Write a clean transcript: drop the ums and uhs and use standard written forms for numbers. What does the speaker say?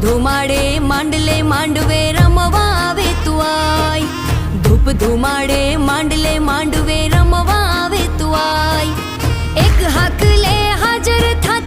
ધુમાડે માંડલે માંડવે રમવા આવે તું આય, ધૂપ ધુમાડે માંડલે માંડવે રમવા આવે તું આય, એક હાકલે હાજર થા